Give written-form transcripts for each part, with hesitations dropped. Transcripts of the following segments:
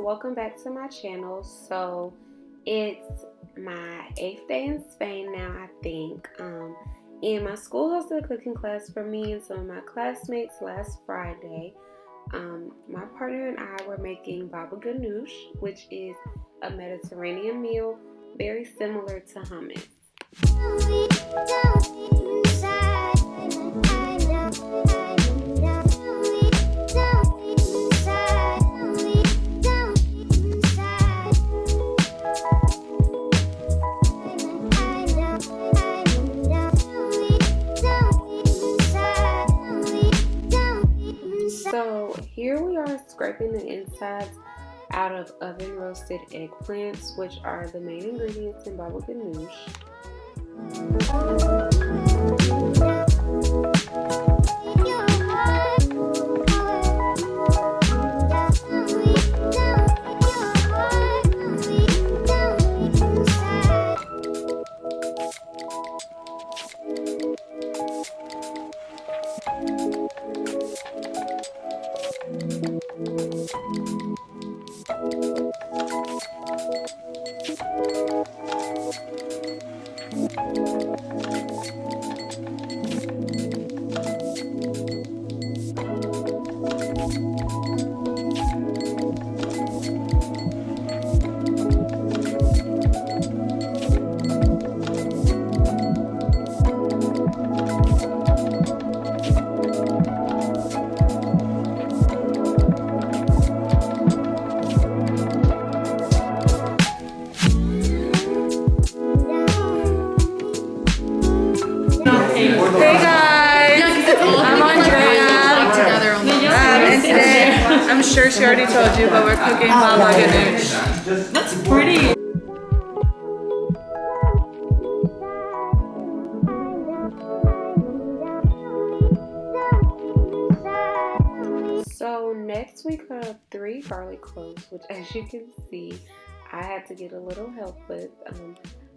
welcome back to my channel. So it's my 8th day in Spain now, I think. And my school hosted a cooking class for me and some of my classmates last Friday. My partner and I were making baba ghanoush, which is a Mediterranean meal very similar to hummus. So here we are scraping the insides out of oven roasted eggplants, which are the main ingredients in baba ghanoush. Hey guys, I'm Andrea, and today, I'm sure she already told you, but we're cooking baba ghanoush. That's pretty. So next we cut up 3 garlic cloves, which as you can see, I had to get a little help with.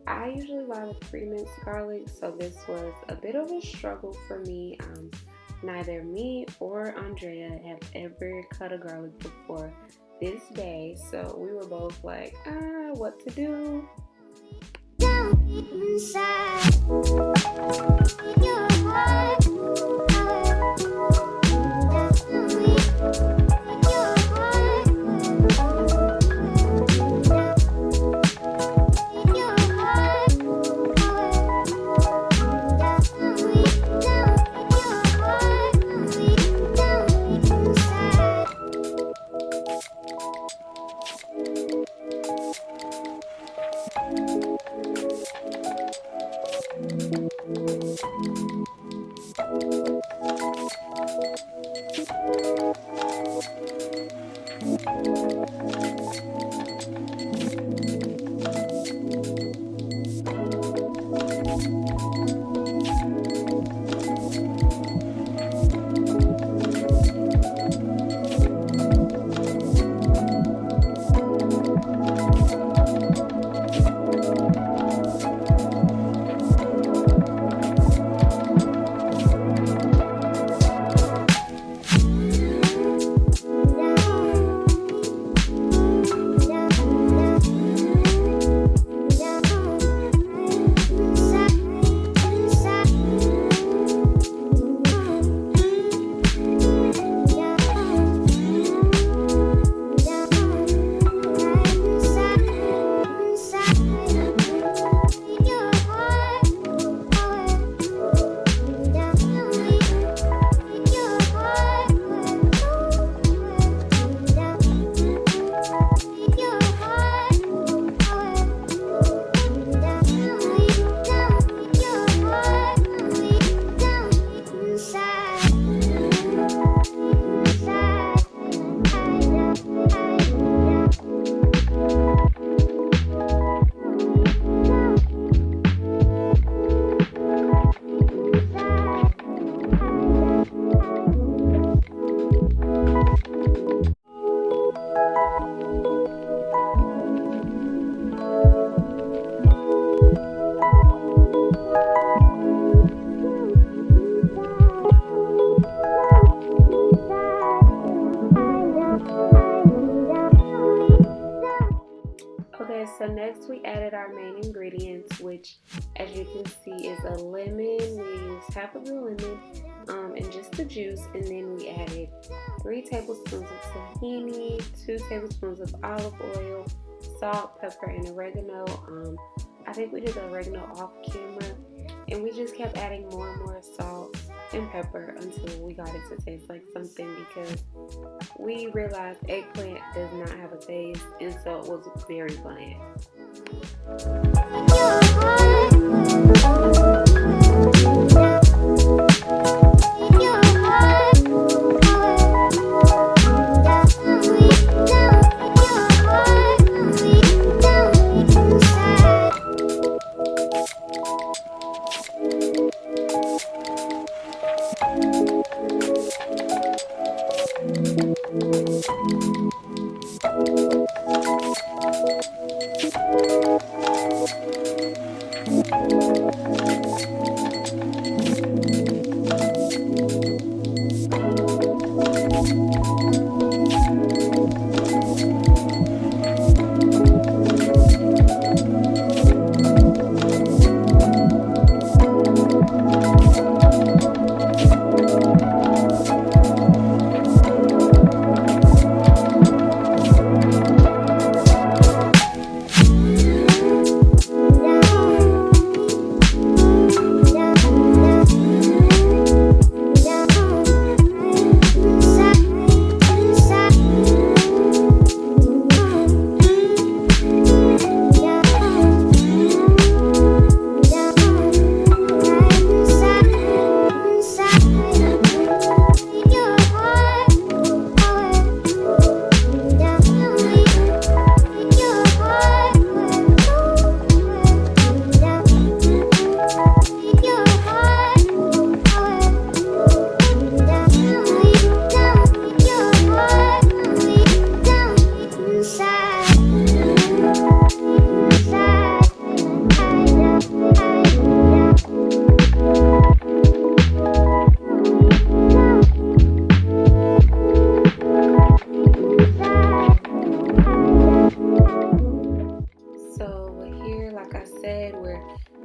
I usually buy the pre-minced garlic, so this was a bit of a struggle for me. Neither me or Andrea have ever cut a garlic before this day, so we were both like, what to do? so next we added our main ingredients, which as you can see is a lemon. We used half of the lemon and just the juice, and then we added 3 tablespoons of tahini, 2 tablespoons of olive oil, salt, pepper, and oregano. I think we did the oregano off camera, and we just kept adding more and more salt and pepper until we got it to taste like something, because we realized eggplant does not have a taste, and so it was very bland.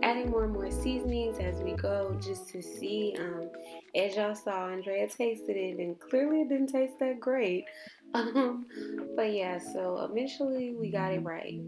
Adding more and more seasonings as we go, just to see. As y'all saw, Andrea tasted it, and clearly it didn't taste that great. But yeah, so eventually we got it right.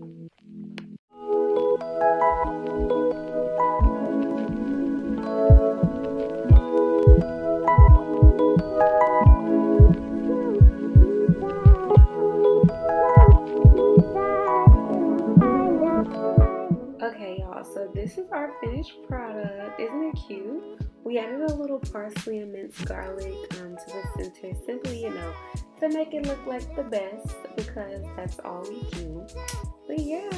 Okay, y'all, so this is our finished product. Isn't it cute? We added a little parsley and minced garlic to the center, simply, to make it look like the best, because that's all we do. But yeah.